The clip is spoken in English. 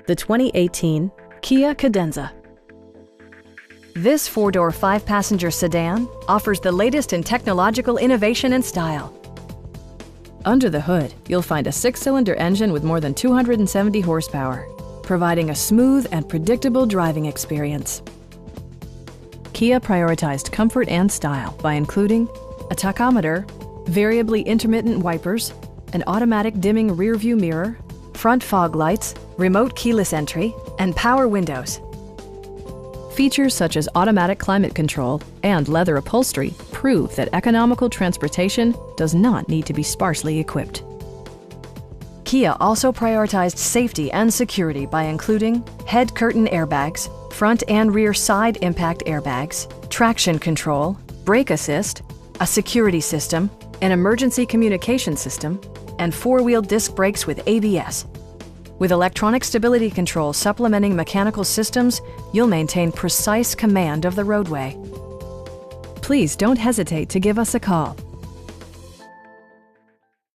the 2018 Kia Cadenza. This four-door, five-passenger sedan offers the latest in technological innovation and style. Under the hood, you'll find a six-cylinder engine with more than 270 horsepower, providing a smooth and predictable driving experience. Kia prioritized comfort and style by including a tachometer, variably intermittent wipers, an automatic dimming rear-view mirror, front fog lights, remote keyless entry, and power windows. Features such as automatic climate control and leather upholstery prove that economical transportation does not need to be sparsely equipped. Kia also prioritized safety and security by including head curtain airbags, front and rear side impact airbags, traction control, brake assist, a security system, an emergency communication system, and four-wheel disc brakes with ABS. With electronic stability control supplementing mechanical systems, you'll maintain precise command of the roadway. Please don't hesitate to give us a call.